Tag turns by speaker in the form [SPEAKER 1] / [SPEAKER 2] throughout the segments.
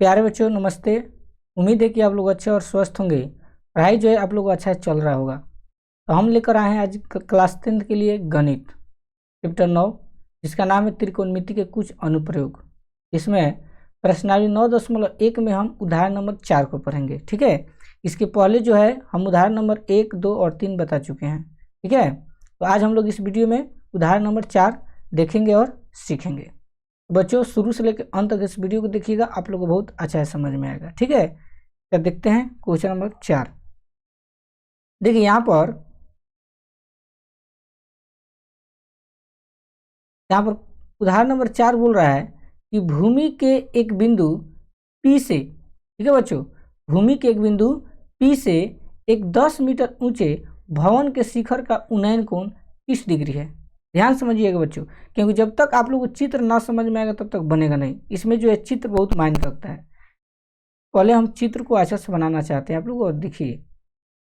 [SPEAKER 1] प्यारे बच्चों नमस्ते। उम्मीद है कि आप लोग अच्छे और स्वस्थ होंगे। पढ़ाई जो है आप लोग अच्छा चल रहा होगा। तो हम लेकर आए हैं आज क्लास 10 के लिए गणित चैप्टर 9, जिसका नाम है त्रिकोणमिति के कुछ अनुप्रयोग। इसमें प्रश्नावली 9.1 में हम उदाहरण नंबर 4 को पढ़ेंगे। ठीक है, इसके पहले जो है हम उदाहरण नंबर 1, 2 और 3 बता चुके हैं। ठीक है, तो आज हम लोग इस वीडियो में उदाहरण नंबर 4 देखेंगे और सीखेंगे। बच्चों शुरू से लेकर अंत तक इस वीडियो को देखिएगा, आप लोगों को बहुत अच्छा है समझ में आएगा। ठीक है, तो देखते हैं क्वेश्चन नंबर 4। देखिए यहाँ पर उदाहरण नंबर 4 बोल रहा है कि भूमि के एक बिंदु P से, ठीक है बच्चों, भूमि के एक बिंदु P से एक 10 मीटर ऊंचे भवन के शिखर का उन्नयन कोण 30 डिग्री है। ध्यान समझिएगा बच्चों, क्योंकि जब तक आप लोग को चित्र ना समझ में आएगा तब तक बनेगा नहीं। इसमें जो है चित्र बहुत मायने रखता है। पहले हम चित्र को अच्छा से बनाना चाहते हैं आप लोग, और देखिए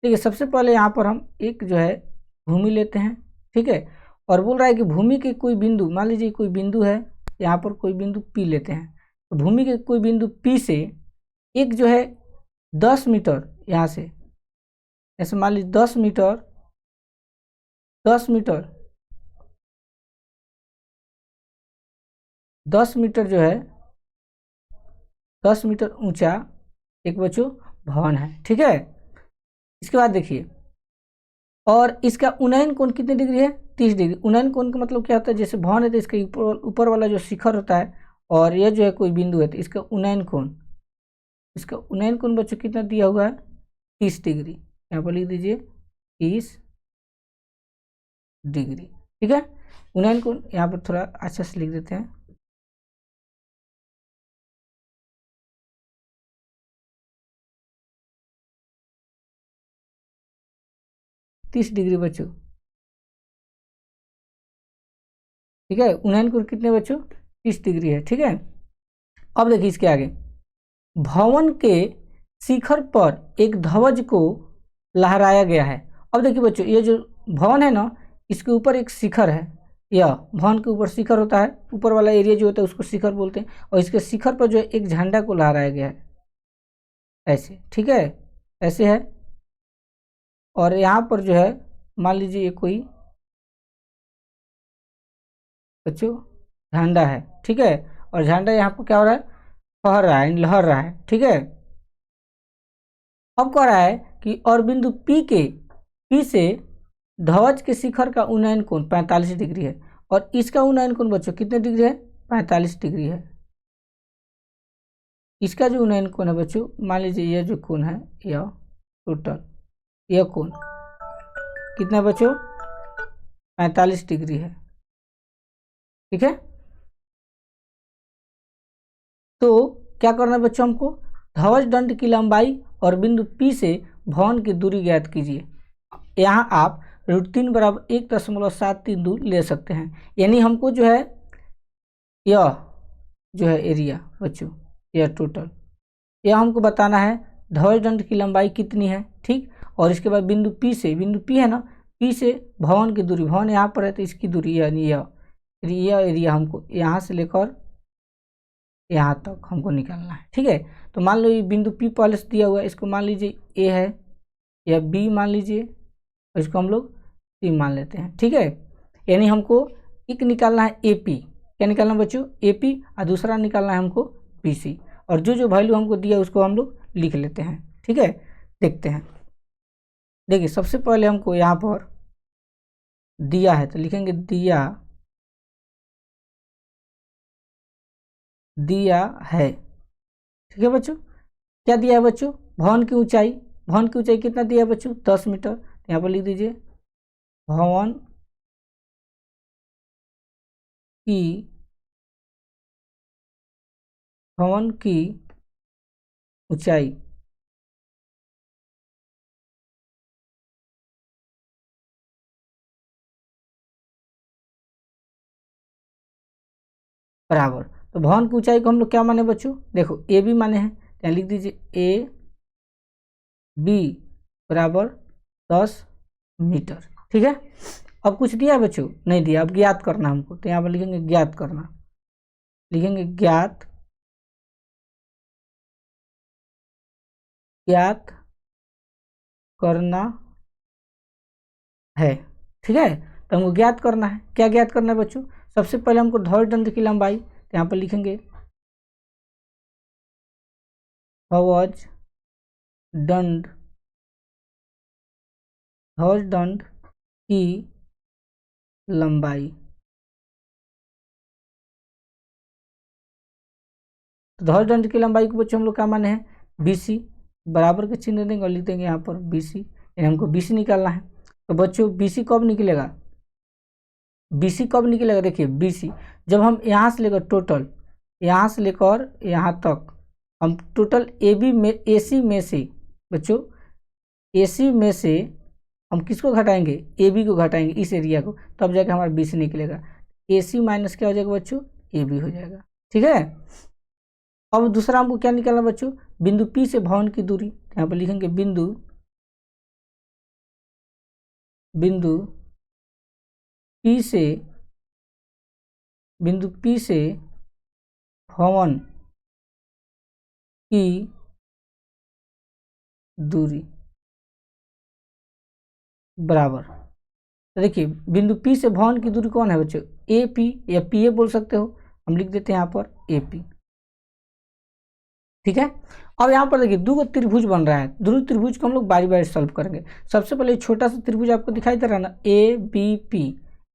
[SPEAKER 1] देखिए सबसे पहले यहाँ पर हम एक जो है भूमि लेते हैं। ठीक है, और बोल रहा है कि भूमि के कोई बिंदु, मान लीजिए कोई बिंदु है, यहाँ पर कोई बिंदु P लेते हैं। तो भूमि के कोई बिंदु P से एक जो है 10 मीटर, यहाँ से ऐसे मान लीजिए 10 मीटर 10 मीटर 10 मीटर जो है 10 मीटर ऊंचा एक बच्चों भवन है। ठीक है, इसके बाद देखिए, और इसका उन्नयन कोण कितने डिग्री है? 30 डिग्री। उन्नयन कोण का मतलब क्या होता है? जैसे भवन है तो इसके ऊपर वाला जो शिखर होता है, और यह जो है कोई बिंदु है, तो इसका उन्नयन कोण बच्चों कितना दिया हुआ है? 30 डिग्री। यहाँ पर लिख दीजिए 30 डिग्री। ठीक है, उन्नयन कोण यहाँ पर थोड़ा अच्छा से लिख देते हैं। तीस डिग्री बच्चों। ठीक है, उन्नयन कोण कितने बच्चों? 30 डिग्री है। ठीक है, अब देखिए इसके आगे, भवन के शिखर पर एक ध्वज को लहराया गया है। अब देखिए बच्चों, ये जो भवन है ना, इसके ऊपर एक शिखर है। यह भवन के ऊपर शिखर होता है, ऊपर वाला एरिया जो होता है उसको शिखर बोलते हैं, और इसके शिखर पर जो है एक झंडा को लहराया गया है ऐसे। ठीक है, ऐसे है, और यहाँ पर जो है मान लीजिए ये कोई बच्चों झंडा है। ठीक है, और झंडा यहाँ पर क्या हो रहा है? फहर रहा है, लहर रहा है। ठीक है, अब कह रहा है कि और बिंदु P से ध्वज के शिखर का उन्नयन कोण 45 डिग्री है, और इसका उन्नयन कोण बच्चों कितने डिग्री है? 45 डिग्री है। इसका जो उन्नयन कोण है बच्चों, मान लीजिए यह जो कोण है, यह टोटल यह कोण कितना बच्चों? 45 डिग्री है। ठीक है, तो क्या करना है बच्चों? हमको ध्वज दंड की लंबाई और बिंदु P से भवन की दूरी ज्ञात कीजिए। यहाँ आप √3 बराबर 1.73 दूर ले सकते हैं। यानी हमको जो है यह जो है एरिया बच्चों, यह टोटल, यह हमको बताना है ध्वज दंड की लंबाई कितनी है। ठीक, और इसके बाद बिंदु P है ना, P से भवन की दूरी, भवन यहाँ पर है तो इसकी दूरी, यानी यह एरिया हमको यहाँ से लेकर यहाँ तक हमको निकालना है। ठीक है, तो मान लो ये बिंदु P पहले से दिया हुआ है, इसको मान लीजिए A है, या B मान लीजिए, और इसको हम लोग C मान लेते हैं। ठीक है, यानी हमको एक निकालना है AP। क्या निकालना है बच्चों? AP, और दूसरा निकालना है हमको BC, और जो जो वैल्यू हमको दिया उसको हम लोग लिख लेते हैं। ठीक है, देखते हैं। देखिए सबसे पहले हमको यहाँ पर दिया है तो लिखेंगे दिया है। ठीक है बच्चों, क्या दिया है बच्चों? भवन की ऊंचाई कितना दिया है बच्चों? 10 मीटर। यहाँ पर लिख दीजिए भवन की ऊंचाई बराबर, तो भवन की ऊंचाई को हम लोग क्या माने बच्चों? देखो ए बी माने हैं, यहाँ लिख दीजिए ए बी बराबर 10 मीटर। ठीक है, अब कुछ दिया बच्चों? नहीं दिया। अब ज्ञात करना हमको, तो यहाँ पर लिखेंगे ज्ञात करना, लिखेंगे ज्ञात ज्ञात करना है। ठीक है, तो हमको ज्ञात करना है। क्या ज्ञात करना है बच्चों? सबसे पहले हमको ध्वज दंड की लंबाई, तो यहाँ पर लिखेंगे ध्वज दंड की लंबाई। तो ध्वज दंड की लंबाई को बच्चों हम लोग क्या माने हैं? BC, बराबर के चिन्ह देंगे और लिख देंगे यहाँ पर BC, यानी हमको BC निकालना है। तो बच्चों BC कब निकलेगा? BC कब निकलेगा? देखिए BC जब हम यहाँ से लेकर टोटल, यहाँ से लेकर यहाँ तक हम टोटल AC में से बच्चों, AC में से हम किसको घटाएंगे? AB को घटाएंगे, इस एरिया को, तब जाकर हमारा BC निकलेगा। AC माइनस क्या हो जाएगा बच्चों? AB हो जाएगा। ठीक है, अब दूसरा हमको क्या निकालना बच्चों? बिंदु P से भवन की दूरी। यहाँ पर लिखेंगे बिंदु P से भवन की दूरी बराबर। तो देखिए बिंदु P से भवन की दूरी कौन है बच्चों? AP या PA बोल सकते हो, हम लिख देते हैं यहाँ पर AP। ठीक है, अब यहाँ पर देखिए दो त्रिभुज बन रहा है। दोनों त्रिभुज को हम लोग बारी बारी सॉल्व करेंगे। सबसे पहले छोटा सा त्रिभुज आपको दिखाई दे रहा है ना,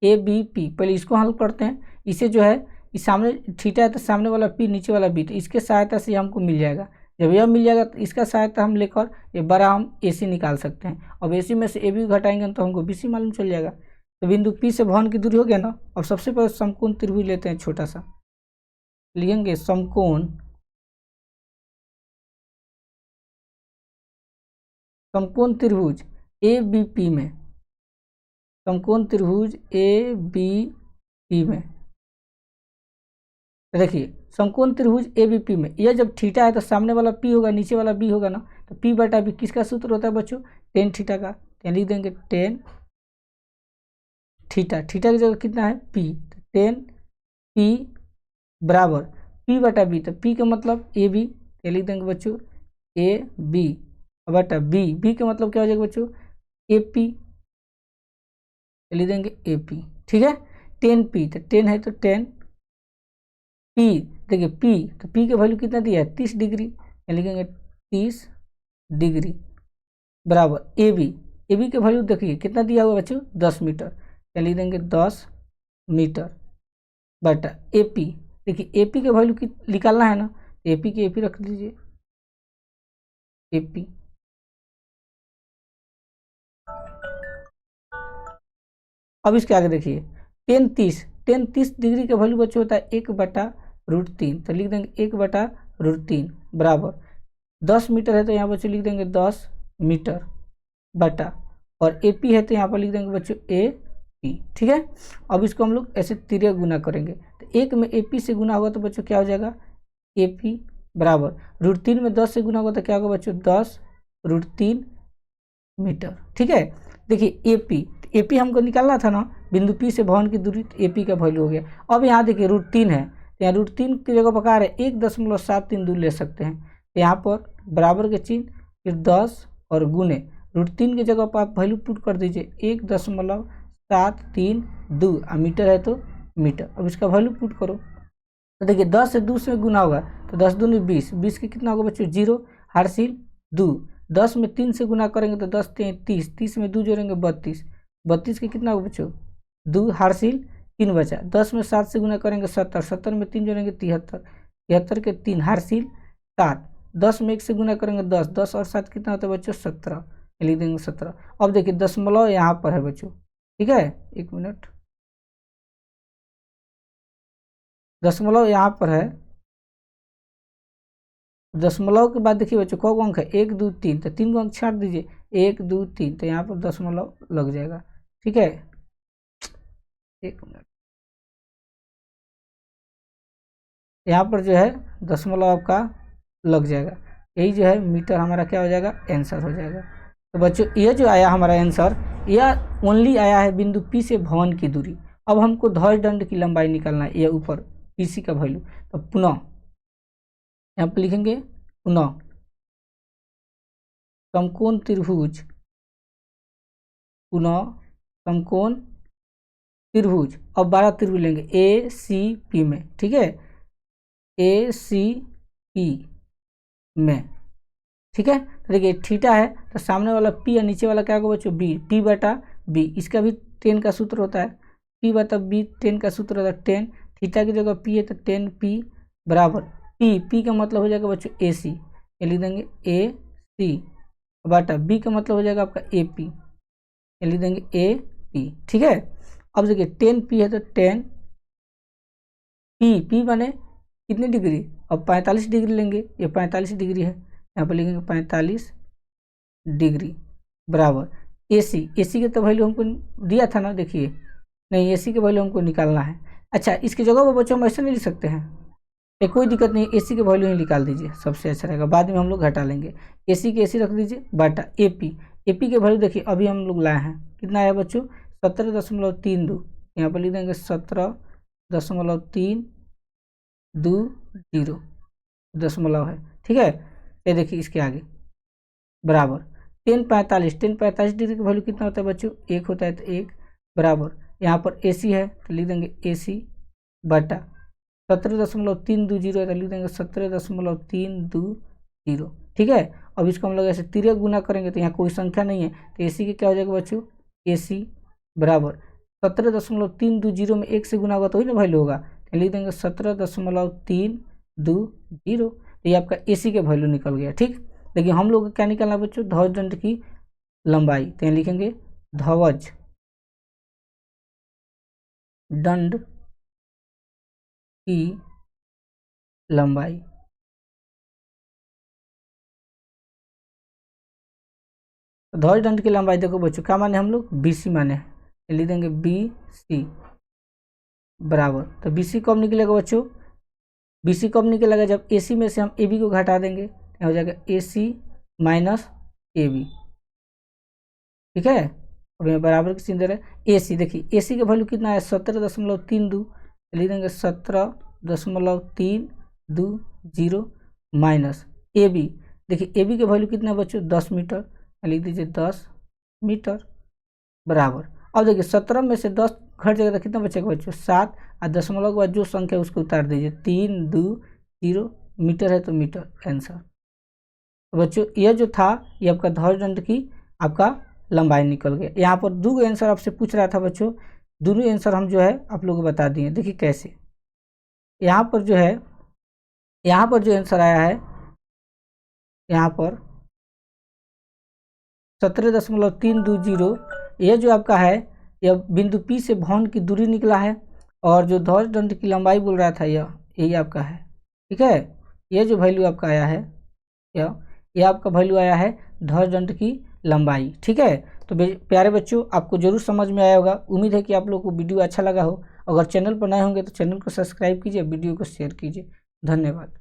[SPEAKER 1] ABP, पहले इसको हल करते हैं। इसे जो है, इस सामने थीटा है तो सामने वाला P, नीचे वाला B, तो इसके सहायता से हमको मिल जाएगा। जब यह मिल जाएगा तो इसका सहायता हम लेकर ये बड़ा हम AC निकाल सकते हैं। अब AC में से AB घटाएंगे तो हमको BC मालूम चल जाएगा। तो बिंदु P से भवन की दूरी हो गया ना। अब सबसे पहले समकोण त्रिभुज लेते हैं, छोटा सा लिखेंगे समकोण त्रिभुज ABP में, समकोण त्रिभुज ABP में। देखिए समकोण त्रिभुज ABP में यह जब थीटा है तो सामने वाला P होगा, नीचे वाला B होगा ना। तो P बटा B किसका सूत्र होता है बच्चों? टेन थीटा का। तो लिख देंगे टेन थीटा, थीटा की जगह कितना है? P, तो टेन P बराबर P बटा B, तो P का मतलब AB, तो लिख देंगे बच्चों AB बटा B का मतलब क्या हो जाएगा बच्चों? AP, लिख देंगे AP। ठीक है, 10P, तो 10 है तो 10P, देखिए P, तो P का वैल्यू कितना दिया है? 30 डिग्री, लिखेंगे 30 डिग्री बराबर AB का वैल्यू देखिए कितना दिया हुआ बच्चों? 10 मीटर, लिख देंगे 10 मीटर बटा AP। देखिए AP का वैल्यू निकालना है ना, AP के AP रख दीजिए AP। अब इसके आगे देखिए टेन 30 डिग्री का वैल्यू बच्चों होता है 1/√3, तो लिख देंगे 1/√3 बराबर 10 मीटर है तो यहाँ बच्चों लिख देंगे 10 मीटर बटा, और AP है तो यहाँ पर लिख देंगे बच्चों AP। ठीक है, अब इसको हम लोग ऐसे तिर्यक गुना करेंगे। तो 1 में AP से गुना होगा तो बच्चों क्या हो जाएगा? AP बराबर √3 में 10 से गुना होगा तो क्या होगा बच्चों? 10√3 मीटर। ठीक है, देखिए AP हमको निकालना था ना, बिंदु P से भवन की दूरी, तो AP का वैल्यू हो गया। अब यहाँ देखिए √3 है, तो यहाँ √3 की जगह बकार है 1.732 ले सकते हैं। तो यहाँ पर बराबर के चिन्ह, फिर 10 और गुने √3 की जगह पर आप वैल्यू पुट कर दीजिए 1.732, और मीटर है तो मीटर। अब इसका वैल्यू पुट करो तो देखिए 10 से 2 से गुना होगा तो 10 दूनी 20, 20 के कितना होगा बच्चों? 0, हारशील 2। 10 में 3 से गुना करेंगे तो 10 3 30, 30 में 2 जोड़ेंगे 32, 32 के कितना होगा बच्चों? 2, हारशील 3 बचा। 10 में 7 से गुना करेंगे 70, 70 में 3 जोड़ेंगे 73, 73 के 3, हारशील 7। 10 में 1 से गुना करेंगे 10, 10 और 7 कितना होता है बच्चों? 17, लिख देंगे 17। अब देखिए दशमलव यहाँ पर है बच्चों। ठीक है, 1 मिनट, दशमलव यहाँ पर है। दशमलव के बाद देखिए बच्चों कौ अंक है? 1 2 3, तो 3 को अंक छाट दीजिए, 1 2 3, तो यहाँ पर दशमलव लग जाएगा। ठीक है, 1 मिनट, यहाँ पर जो है दशमलव आपका लग जाएगा। यही जो है मीटर हमारा क्या हो जाएगा? आंसर हो जाएगा। तो बच्चों ये जो आया हमारा आंसर, यह ओनली आया है बिंदु P से भवन की दूरी। अब हमको ध्वज दंड की लंबाई निकालना है, ये ऊपर PC का वैल्यू। तो पुनः यहाँ पर लिखेंगे पुनः समकोण त्रिभुज, पुनः समकोण त्रिभुज, अब 12 त्रिभुज लेंगे ए सी पी में, ठीक है, ए सी पी में, ठीक है। तो देखिए थीटा है तो सामने वाला पी और नीचे वाला क्या होगा बच्चों, बी, पी बटा बी, इसका भी टेन का सूत्र होता है, पी बटा बी टेन का सूत्र होता है, टेन, थीटा की जगह पी है तो टेन पी बराबर पी, पी का मतलब हो जाएगा बच्चों ए सी, ये लिख देंगे ए सी बटा बी का मतलब हो जाएगा आपका ए पी, ये लिख देंगे ए पी, ठीक है। अब देखिए टेन पी है तो टेन पी, पी माने कितनी डिग्री, अब 45 डिग्री लेंगे, ये 45 डिग्री है, यहाँ पर लिखेंगे 45 डिग्री बराबर ए सी, ए सी के तो वैल्यू हमको दिया था ना, देखिए नहीं ए सी के वैल्यू हमको निकालना है। अच्छा इसकी जगह पर बच्चों हम ऐसे नहीं लिख सकते हैं, ये कोई दिक्कत नहीं, ए सी के वैल्यू ही निकाल दीजिए, सबसे अच्छा रहेगा, बाद में हम लोग घटा लेंगे, ए सी के ए सी रख दीजिए बटा ए पी के वैल्यू देखिए अभी हम लोग लाए हैं, कितना आया बच्चों 17.32, यहाँ पर लिख देंगे 17.320 दशमलव है, ठीक है। ये देखिए इसके आगे बराबर 1045 डिग्री का वैल्यू कितना होता है बच्चों, एक होता है तो एक बराबर, यहाँ पर ए सी है तो लिख देंगे ए सी बटा 17.320 है तो लिख देंगे 17.320, ठीक है। अब इसको हम लोग ऐसे तिरक गुना करेंगे तो यहाँ कोई संख्या नहीं है तो ए सी के क्या हो जाएगा बच्चों, ए सी बराबर 17.320 में एक से गुना होगा तो ही ना वैल्यू होगा, तो लिख देंगे 17.320, तो ये आपका ए सी के वैल्यू निकल गया, ठीक। देखिए हम लोग को क्या निकालना है बच्चों, ध्वज दंड की लंबाई, तो यहाँ लिखेंगे ध्वज दंड की लंबाई, ध्वज दंड की लंबाई देखो बच्चों क्या माने हम लोग, बी सी माने हैं, लिख देंगे बी सी बराबर, तो बी सी कब निकलेगा बच्चों, बी सी कब निकलेगा जब ए सी में से हम ए बी को घटा देंगे, हो जाएगा ए सी माइनस ए बी, ठीक है। अब यहाँ बराबर की चिन्ह है ए सी, देखिए ए सी का वैल्यू कितना है 17.32, लिख देंगे 17.320 माइनस ए बी, देखिए ए बी के वैल्यू कितना है बच्चों 10 मीटर, लिख दीजिए 10 मीटर बराबर, अब देखिए 17 में से 10 घट जाएगा तो कितना बचेगा बच्चों 7, और दशमलव के बाद जो संख्या है उसको उतार दीजिए, 320 मीटर है तो मीटर आंसर। तो बच्चों यह जो था ये आपका ध्वज दंड की आपका लंबाई निकल गया। यहाँ पर दो आंसर आपसे पूछ रहा था बच्चों, दोनों आंसर हम जो है आप लोगों को बता दिए, देखिए कैसे। यहाँ पर जो है, यहाँ पर जो आंसर आया है, यहाँ पर 17.320, यह जो आपका है यह बिंदु P से भवन की दूरी निकला है, और जो ध्वज दंड की लंबाई बोल रहा था यही आपका है, ठीक है। यह जो वैल्यू आपका आया है यह आपका वैल्यू आया है ध्वज दंड की लंबाई, ठीक है। तो प्यारे बच्चों आपको जरूर समझ में आया होगा, उम्मीद है कि आप लोगों को वीडियो अच्छा लगा हो, अगर चैनल पर नए होंगे तो चैनल को सब्सक्राइब कीजिए, वीडियो को शेयर कीजिए, धन्यवाद।